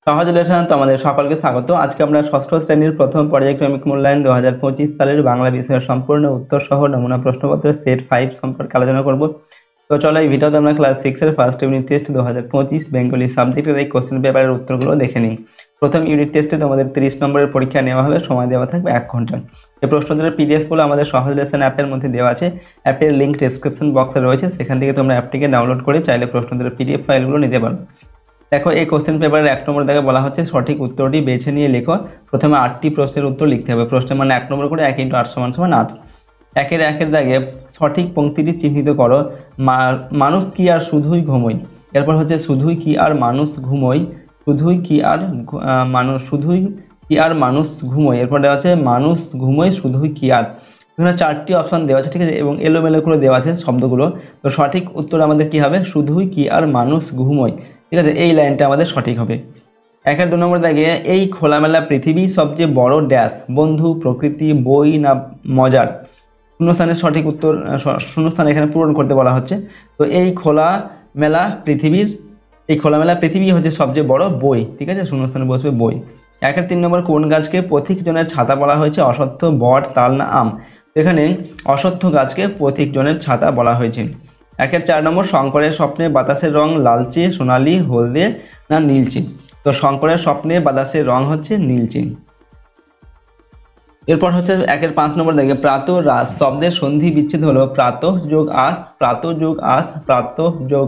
সহজ লেসন তোমাদের সকলকে স্বাগত। আজকে আমরা ষষ্ঠ শ্রেণীর প্রথম পর্যায়ক্রমিক মূল্যায়ন 2025 সালের বাংলা বিষয়ের সম্পূর্ণ উত্তর সহ নমুনা প্রশ্নপত্রের সেট 5 সম্পর্কে আলোচনা করব। তো চলো এই ভিডিওতে আমরা ক্লাস 6 এর ফার্স্ট ইউনিট টেস্ট 2025 বেঙ্গলি সাবজেক্টের এই কোশ্চেন পেপারের উত্তরগুলো দেখে নিই। প্রথম ইউনিট টেস্টে তোমাদের 30 নম্বরের পরীক্ষা নেওয়া হবে, সময় দেওয়া থাকবে 1 ঘন্টা। এই প্রশ্নোত্তরের পিডিএফগুলো আমাদের সহজ লেসন অ্যাপের মধ্যে দেওয়া আছে। অ্যাপের লিঙ্ক ডেসক্রিপশন বক্সে রয়েছে, সেখান থেকে তোমরা অ্যাপটিকে ডাউনলোড করে চাইলে প্রশ্নোত্তরের পিডিএফ ফাইলগুলো নিতে পারো। দেখো, এই কোশ্চেন পেপারের 1 নম্বর দেখে বলা হচ্ছে সঠিক উত্তরটি বেছে নিয়ে লেখো। প্রথমে 8টি প্রশ্নের উত্তর লিখতে হবে। প্রশ্নের মানে 1 নম্বর করে 1 × 8 = 8। একের দাগে সঠিক পংক্তিটি চিহ্নিত করো। মানুষ কি আর শুধুই ঘুমোয়। এরপর হচ্ছে শুধুই কি আর মানুষ ঘুমোয়, শুধুই কি আর মানুষ ঘুমোয়। এরপর দেওয়া আছে মানুষ ঘুমোয় শুধুই কি আর। এখানে 4টি অপশন দেওয়া আছে, ঠিক আছে, এবং এলোমেলো করে দেওয়া আছে শব্দগুলো। তো সঠিক উত্তর আমাদের কি হবে? শুধুই কি আর মানুষ ঘুমোয়, ঠিক আছে, এই লাইনটা আমাদের সঠিক হবে। 2 নম্বর দাগে এই খোলামেলা পৃথিবী সবচেয়ে বড় ড্যাশ, বন্ধু, প্রকৃতি, বই না মজার। শূন্যস্থানের সঠিক উত্তর শূন্যস্থান এখানে পূরণ করতে বলা হচ্ছে। তো এই খোলামেলা পৃথিবী হচ্ছে সবচেয়ে বড় বই, ঠিক আছে, শূন্যস্থানে বসবে বই। 3 নম্বর কোন গাছকে পথিকজনের ছাতা বলা হয়েছে? অশ্বত্থ, বট, তাল না আম। এখানে অশ্বত্থ গাছকে পথিকজনের ছাতা বলা হয়েছে। 4 নম্বর শঙ্করের স্বপ্নে বাতাসের রং লালচে, সোনালি, হলদে না নীলচে। তো শঙ্করের স্বপ্নে বাতাসের রং হচ্ছে নীলচে। এরপর হচ্ছে 5 নম্বর দেখে প্রাত রাস শব্দের সন্ধি বিচ্ছেদ হলো প্রাত যোগ আস, প্রাত যোগ আস, প্রাত যোগ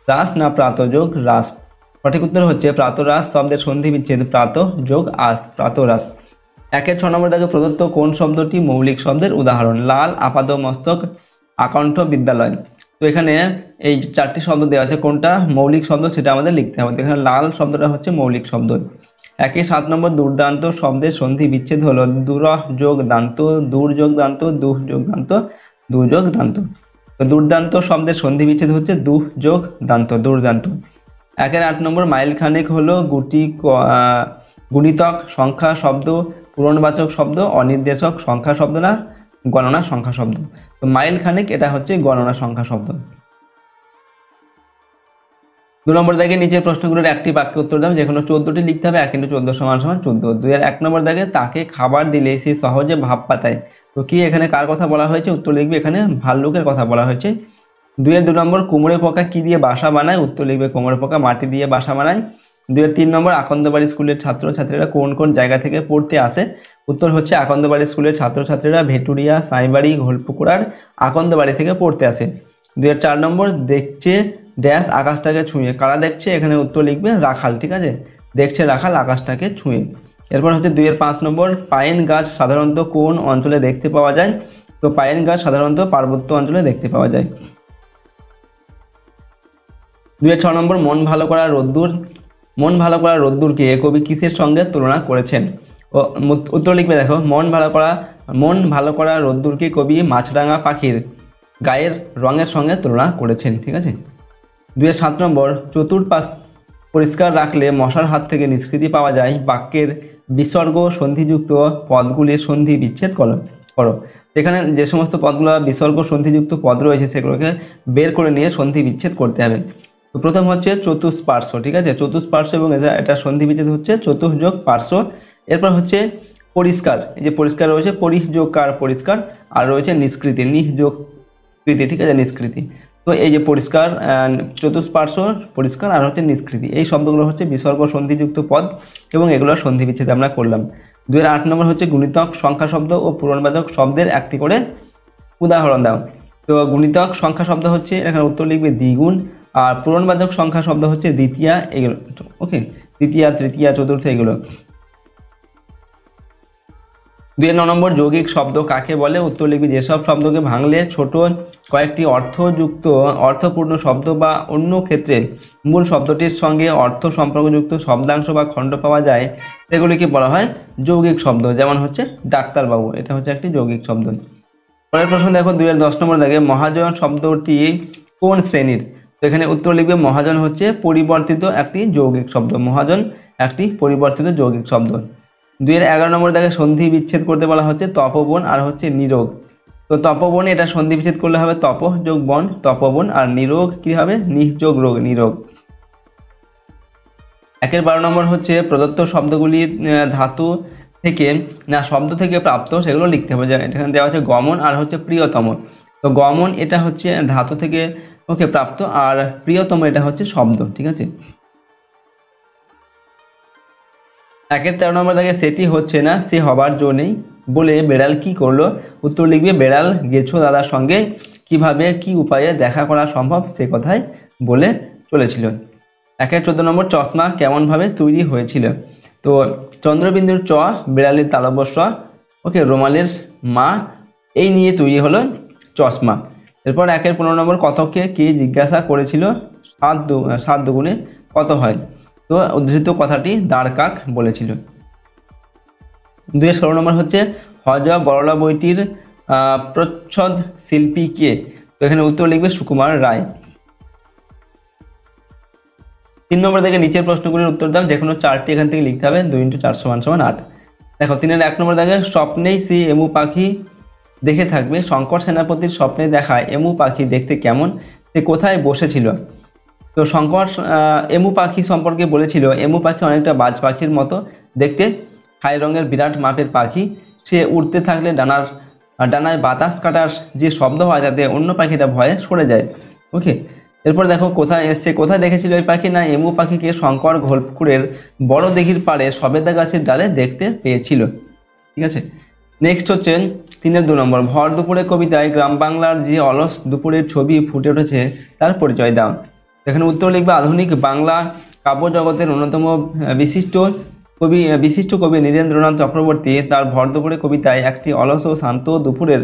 রাস না প্রাত যোগ রাস। সঠিক উত্তর হচ্ছে প্রাত রাস শব্দের সন্ধি বিচ্ছেদ প্রাত যোগ আস, প্রাত রাস। 6 নম্বর দেখে প্রদত্ত কোন শব্দটি মৌলিক শব্দের উদাহরণ? লাল, আপাদ মস্তক, আকণ্ঠ, বিদ্যালয়। তো এখানে এই 4টি শব্দ দেওয়া আছে, কোনটা মৌলিক শব্দ সেটা আমাদের লিখতে হবে। তো এখানে লাল শব্দটা হচ্ছে মৌলিক শব্দ। 7 নম্বর দুর্দান্ত শব্দের সন্ধি বিচ্ছেদ হলো দুরহ যোগ দান্ত, দূর যোগ দান্ত, দুহ যোগ দান্ত, দু যোগ দান্ত। তো দুর্দান্ত শব্দের সন্ধি বিচ্ছেদ হচ্ছে দুহ যোগ দান্ত, দুর্দান্ত। 8 নম্বর মাইল খানেক হলো গুণিতক সংখ্যা শব্দ, পূরণবাচক শব্দ, অনির্দেশক সংখ্যা শব্দ না গণনা সংখ্যা শব্দ। তো মাইল খানেক এটা হচ্ছে গণনা সংখ্যা শব্দ। 2 নম্বর দাগে নিচের প্রশ্নগুলোর একটি বাক্যে উত্তর দাও, যেকোনো 14টি লিখতে হবে। 1 × 14 = 14। 1 নম্বর দাগে তাকে খাবার দিলে সে সহজে ভাব পাতায়। তো কি এখানে কার কথা বলা হয়েছে? উত্তর লিখবে এখানে ভাল্লুকের কথা বলা হয়েছে। 2 নম্বর কুমড়ে পোকা কি দিয়ে বাসা বানায়? উত্তর লিখবে কুমড়ে পোকা মাটি দিয়ে বাসা বানায়। 3 নম্বর আকন্দবাড়ি স্কুলের ছাত্রছাত্রীরা কোন কোন জায়গা থেকে পড়তে আসে? উত্তর হচ্ছে আকন্দবাড়ি স্কুলের ছাত্রছাত্রীরা ভেটুরিয়া, সাঁইবাড়ি, ঘোলপুকুর আর আকন্দবাড়ি থেকে পড়তে আসে। 4 নম্বর দেখছে ড্যাশ আকাশটাকে ছুঁয়ে। কারা দেখছে? এখানে উত্তর লিখবে রাখাল, ঠিক আছে, দেখছে রাখাল আকাশটাকে ছুঁয়ে। এরপর হচ্ছে 5 নম্বর পাইন গাছ সাধারণত কোন অঞ্চলে দেখতে পাওয়া যায়? তো পাইন গাছ সাধারণত পার্বত্য অঞ্চলে দেখতে পাওয়া যায়। 6 নম্বর মন ভালো করা রোদ্দুরকে কবি কিসের সঙ্গে তুলনা করেছেন? ও উত্তর লিখবে, দেখো মন ভালো করা রোদ্দুরকে কবি মাছরাঙা পাখির গায়ের রঙের সঙ্গে তুলনা করেছেন, ঠিক আছে। 7 নম্বর চতুর্পাশ পরিষ্কার রাখলে মশার হাত থেকে নিষ্কৃতি পাওয়া যায়। বাক্যের বিসর্গ সন্ধিযুক্ত পদগুলির সন্ধি বিচ্ছেদ করো। এখানে যে সমস্ত পদগুলো বিসর্গ সন্ধিযুক্ত পদ রয়েছে সেগুলোকে বের করে নিয়ে সন্ধি বিচ্ছেদ করতে হবে। তো প্রথম হচ্ছে চতুষ্পার্শ্ব, ঠিক আছে, চতুষ্পার্শ্ব এবং এটা সন্ধি বিচ্ছেদ হচ্ছে চতুঃ যোগ পার্শ্ব। এরপর হচ্ছে পরিষ্কার, এই যে পরিষ্কার রয়েছে পরিহ যোগ কার পরিষ্কার, আর রয়েছে নিষ্কৃতি নিহ যোগ কৃতি, ঠিক আছে, নিষ্কৃতি। তো এই যে পরিষ্কার, চতুষ্পার্শ্ব, পরিষ্কার আর হচ্ছে নিষ্কৃতি, এই শব্দগুলো হচ্ছে বিসর্গ সন্ধিযুক্ত পদ এবং এগুলো সন্ধি বিচ্ছেদ আমরা করলাম। 8 নম্বর হচ্ছে গুণিতক সংখ্যা শব্দ ও পূরণবাচক শব্দের একটি করে উদাহরণ দাও। তো গুণিতক সংখ্যা শব্দ হচ্ছে এখানে উত্তর লিখবে দ্বিগুণ, আর পূরণবাচক সংখ্যা শব্দ হচ্ছে দ্বিতীয়া, এগুলো ওকে, দ্বিতীয়া, তৃতীয়া, চতুর্থ এগুলো। 2 নম্বর যৌগিক শব্দ কাকে বলে? উত্তর লিখবি যেসব শব্দকে ভাঙলে ছোট কয়েকটি অর্থপূর্ণ শব্দ বা অন্য ক্ষেত্রে মূল শব্দটির সঙ্গে অর্থ সম্পর্কযুক্ত শব্দাংশ বা খণ্ড পাওয়া যায় সেগুলিকে বলা হয় যৌগিক শব্দ। যেমন হচ্ছে ডাক্তারবাবু, এটা হচ্ছে একটি যৌগিক শব্দ। পরের প্রশ্ন দেখো, 10 নম্বর দেখে মহাজন শব্দটি কোন শ্রেণীর? তো এখানে উত্তর লিখবে মহাজন হচ্ছে পরিবর্তিত একটি যৌগিক শব্দ। মহাজন একটি পরিবর্তিত যৌগিক শব্দ। 11 নম্বর দেখে সন্ধি বিচ্ছেদ করতে বলা হচ্ছে তপবন আর হচ্ছে নিরোগ। তো তপবনে এটা সন্ধি বিচ্ছেদ করলে হবে তপ যোগ বন, তপবন, আর নিরোগ কি হবে? নিহ যোগ রোগ, নিরোগ। একের 12 নম্বর হচ্ছে প্রদত্ত শব্দগুলি ধাতু থেকে না শব্দ থেকে প্রাপ্ত, সেগুলো লিখতে হবে। এখানে দেওয়া হচ্ছে গমন আর হচ্ছে প্রিয়তম। তো গমন এটা হচ্ছে ধাতু থেকে প্রাপ্ত, আর প্রিয়তম এটা হচ্ছে শব্দ, ঠিক আছে। একের 13 নম্বর দাগে সেটি হচ্ছে না, সে হবার জো নেই বলে বেড়াল কি করলো? উত্তর লিখবে বেড়াল গেছো দাদার সঙ্গে, কিভাবে কি উপায়ে দেখা করা সম্ভব সে কথাই বলে চলেছিল। একের 14 নম্বর চশমা কেমনভাবে তৈরি হয়েছিল? তো চন্দ্রবিন্দুর চ, বিড়ালের তালব্য রোমালের মা, এই নিয়ে তৈরি হলো চশমা। এরপর একের 15 নম্বর কতককে কি জিজ্ঞাসা করেছিল 7 দুগুণে কত হয়? তো উদ্ধৃত কথাটি দাঁড় কাক বলেছিল। 2-16 নম্বর হচ্ছে হজ বরলা বইটির প্রচ্ছদ শিল্পী কে? তো এখানে উত্তর লিখবে সুকুমার রায়। 3 নম্বর থেকে নিচের প্রশ্নগুলির উত্তর দাও, যে কোনো 4টি এখান থেকে লিখতে হবে। 2 × 4 = 8। দেখো 3-এর 1 নম্বর দাগে স্বপ্নেই সে এমু পাখি দেখে থাকবে, শঙ্কর সেনাপতির স্বপ্নে দেখা এমু পাখি দেখতে কেমন, সে কোথায় বসেছিল? তো শঙ্কর এমু পাখি সম্পর্কে বলেছিল এমু পাখি অনেকটা বাজ পাখির মতো দেখতে, ছাই রঙের বিরাট মাপের পাখি, সে উড়তে থাকলে ডানায় বাতাস কাটার যে শব্দ হয় তাতে অন্য পাখিটা ভয়ে সরে যায়। ওকে, এরপর দেখো কোথায় দেখেছিল এই পাখি? না এমু পাখিকে শঙ্কর ঘোলপুকুরের বড় দিঘির পাড়ে সবেদা গাছের ডালে দেখতে পেয়েছিল, ঠিক আছে। নেক্সট হচ্ছে 3-এর 2 নম্বর ভর দুপুরে কবিতায় গ্রাম বাংলার যে অলস দুপুরের ছবি ফুটে উঠেছে তার পরিচয় দাও। এখানে উত্তর লিখবে আধুনিক বাংলা কাব্য জগতের অন্যতম বিশিষ্ট কবি নীরেন্দ্রনাথ চক্রবর্তী তার ভর দুপুরে কবিতায় একটি অলস ও শান্ত দুপুরের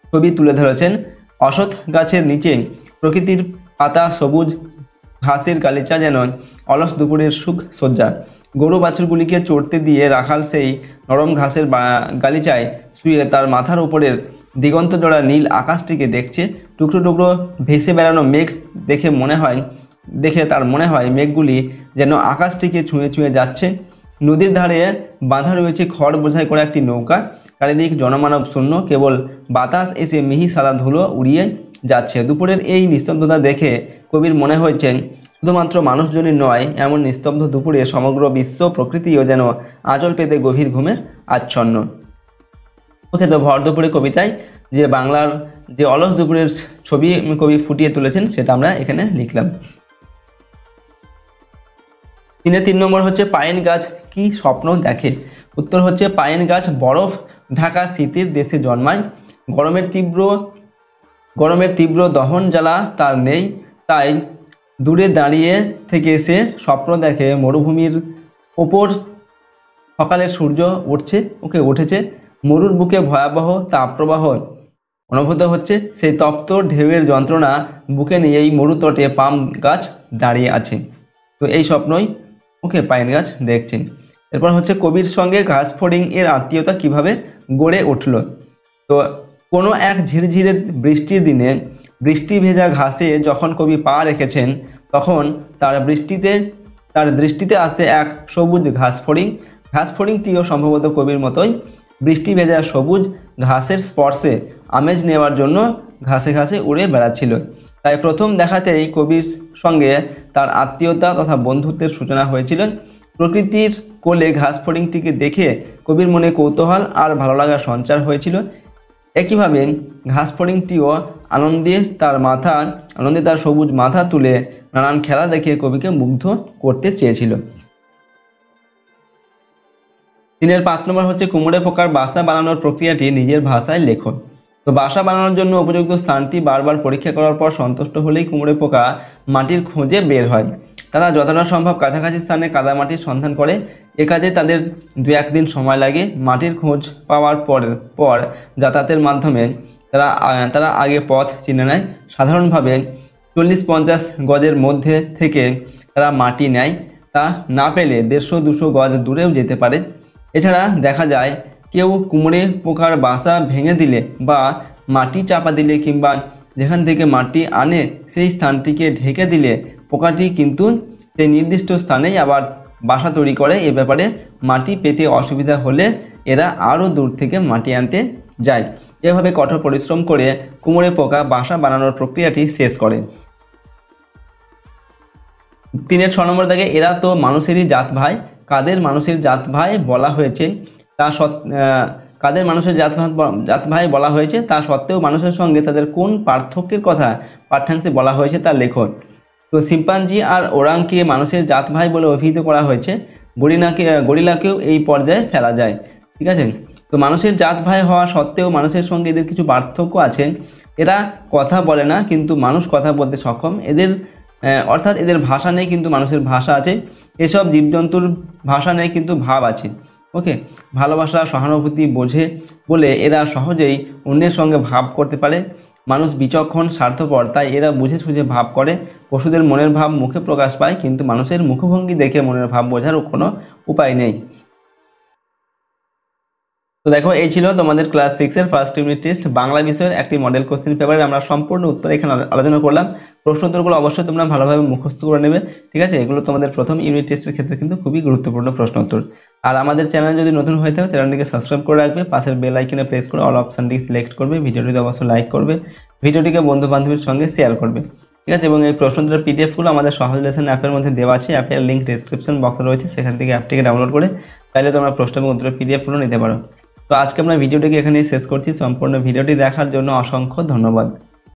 ছবি তুলে ধরেছেন। অশ্বত্থ গাছের নিচে প্রকৃতির পাতা সবুজ, ঘাসের গালিচা যেন অলস দুপুরের সুখ সজ্জা। গরু বাছুরগুলিকে চড়তে দিয়ে রাখাল সেই নরম ঘাসের গালিচায় শুয়ে তার মাথার উপরের দিগন্ত জোড়া নীল আকাশটিকে দেখছে। টুকরো টুকরো ভেসে বেড়ানো মেঘ দেখে তার মনে হয় মেঘগুলি যেন আকাশটিকে ছুঁয়ে ছুঁয়ে যাচ্ছে। নদীর ধারে বাঁধা রয়েছে খড় বোঝাই করে একটি নৌকা, চারিদিক জনমানব শূন্য, কেবল বাতাস এসে মিহি সাদা ধুলো উড়িয়ে যাচ্ছে। দুপুরের এই নিস্তব্ধতা দেখে কবির মনে হয়েছে শুধুমাত্র মানুষজনই নয়, এমন নিস্তব্ধ দুপুরে সমগ্র বিশ্ব প্রকৃতিও যেন আঁচল পেতে গভীর ঘুমে আচ্ছন্ন। ওকে, তো ভর দুপুরে কবিতায় যে বাংলার যে অলস দুপুরের ছবি কবি ফুটিয়ে তুলেছেন সেটা আমরা এখানে লিখলাম। 3-এর 3 নম্বর হচ্ছে পাইন গাছ কি স্বপ্ন দেখে? উত্তর হচ্ছে পাইন গাছ বরফ ঢাকা শীতের দেশে জন্মায়, গরমের তীব্র দহন জ্বালা তার নেই, তাই দূরে দাঁড়িয়ে থেকে সে স্বপ্ন দেখে মরুভূমির ওপর সকালের সূর্য উঠেছে, মরুর বুকে ভয়াবহ তাপপ্রবাহ অনুভূত হচ্ছে, সেই তপ্ত ঢেউয়ের যন্ত্রণা বুকে নিয়ে এই মরুতটে পাম গাছ দাঁড়িয়ে আছে। তো এই স্বপ্নই পাইন গাছ দেখছেন। এরপর হচ্ছে কবির সঙ্গে ঘাসফড়িং এর আত্মীয়তা কিভাবে গড়ে উঠল? তো কোনো এক ঝিরঝিরে বৃষ্টির দিনে বৃষ্টি ভেজা ঘাসে যখন কবি পা রেখেছেন তখন তার দৃষ্টিতে আসে এক সবুজ ঘাসফড়িংটিও সম্ভবত কবির মতোই বৃষ্টি ভেজা সবুজ ঘাসের স্পর্শে আমেজ নেওয়ার জন্য ঘাসে ঘাসে উড়ে বেড়াচ্ছিল। তাই প্রথম দেখাতেই কবির সঙ্গে তার আত্মীয়তা তথা বন্ধুত্বের সূচনা হয়েছিল। প্রকৃতির কোলে ঘাসফড়িংটিকে দেখে কবির মনে কৌতূহল আর ভালো লাগার সঞ্চার হয়েছিল। একইভাবে ঘাসফড়িংটিও আনন্দে তার সবুজ মাথা তুলে নানান খেলা দেখে কবিকে মুগ্ধ করতে চেয়েছিল। 3-এর 5 নম্বর হচ্ছে কুমড়ে পোকার বাসা বানানোর প্রক্রিয়াটি নিজের ভাষায় লেখো। তো বাসা বানানোর জন্য উপযুক্ত স্থানটি বারবার পরীক্ষা করার পর সন্তুষ্ট হলেই কুমড়ে পোকা মাটির খোঁজে বের হয়। তারা যতটা সম্ভব কাছাকাছি স্থানে কাদামাটির সন্ধান করে। এ কাজে তাদের 2-1 দিন সময় লাগে। মাটির খোঁজ পাওয়ার পর যাতায়াতের মাধ্যমে তারা আগে পথ চিনে নেয়। সাধারণভাবে 40-50 গজের মধ্যে থেকে তারা মাটি নেয়, তা না পেলে 150-200 গজ দূরেও যেতে পারে। এছাড়া দেখা যায় কেউ কুমড়ে পোকার বাসা ভেঙে দিলে বা মাটি চাপা দিলে কিংবা যেখান থেকে মাটি আনে সেই স্থানটিকে ঢেকে দিলে পোকাটি কিন্তু সেই নির্দিষ্ট স্থানেই আবার বাসা তৈরি করে। এ ব্যাপারে মাটি পেতে অসুবিধা হলে এরা আরও দূর থেকে মাটি আনতে যায়। এভাবে কঠোর পরিশ্রম করে কুমড়ে পোকা বাসা বানানোর প্রক্রিয়াটি শেষ করে। 3-এর 6 নম্বর দাগে এরা তো মানুষেরই জাত ভাই, কাদের মানুষের জাত ভাই বলা হয়েছে তা কাদের মানুষের জাত ভাই বলা হয়েছে তা সত্ত্বেও মানুষের সঙ্গে তাদের কোন পার্থক্যের কথা পাঠ্যাংশে বলা হয়েছে তা লেখো। তো শিম্পাঞ্জি আর ওরাংকে মানুষের জাত ভাই বলে অভিহিত করা হয়েছে, গরিলাকেও এই পর্যায়ে ফেলা যায়। ঠিক আছে, তো মানুষের জাত ভাই হওয়া সত্ত্বেও মানুষের সঙ্গে এদের কিছু পার্থক্য আছে। এরা কথা বলে না কিন্তু মানুষ কথা বলতে সক্ষম, এদের অর্থাৎ এদের ভাষা নেই কিন্তু মানুষের ভাষা আছে। এসব জীবজন্তুর ভাষা নেই কিন্তু ভাব আছে। ওকে, ভালোবাসা সহানুভূতি বোঝে বলে এরা সহজেই অন্যের সঙ্গে ভাব করতে পারে। মানুষ বিচক্ষণ স্বার্থপর, তাই এরা বুঝে সুঝে ভাব করে। পশুদের মনের ভাব মুখে প্রকাশ পায় কিন্তু মানুষের মুখভঙ্গি দেখে মনের ভাব বোঝার কোনো উপায় নেই। তো দেখো, এই ছিল তোমাদের ক্লাস 6-এর ফার্স্ট ইউনিট টেস্ট বাংলা বিষয়ের একটি মডেল কোশ্চেন পেপারে আমরা সম্পূর্ণ উত্তর এখানে আলোচনা করলাম। প্রশ্ন উত্তরগুলো অবশ্যই তোমরা ভালোভাবে মুখস্থ করে নেবে। ঠিক আছে, এগুলো তোমাদের প্রথম ইউনিট টেস্টের ক্ষেত্রে কিন্তু খুবই গুরুত্বপূর্ণ প্রশ্ন উত্তর। আর আমাদের চ্যানেল যদি নতুন হয়ে থাকে চ্যানেলটিকে সাবস্ক্রাইব করে রাখবে, পাশের বেল আইকনে প্রেস করে অল অপশানটি সিলেক্ট করবে, ভিডিওটিতে অবশ্যই লাইক করবে, ভিডিওটিকে বন্ধু বান্ধবীর সঙ্গে শেয়ার করবে। ঠিক আছে, এবং এই প্রশ্ন উত্তরের পিডিএফগুলো আমাদের সহজ লেসন অ্যাপের মধ্যে দেওয়া আছে, অ্যাপের লিঙ্ক ডেসক্রিপশন বক্সে রয়েছে, সেখান থেকে অ্যাপটিকে ডাউনলোড করে চাইলে তোমরা প্রশ্ন এবং উত্তরের পিডিএফগুলো নিতে পারো। তো আজকে আমরা ভিডিওটিকে এখানেই শেষ করছি। সম্পূর্ণ ভিডিওটি দেখার জন্য অসংখ্য ধন্যবাদ।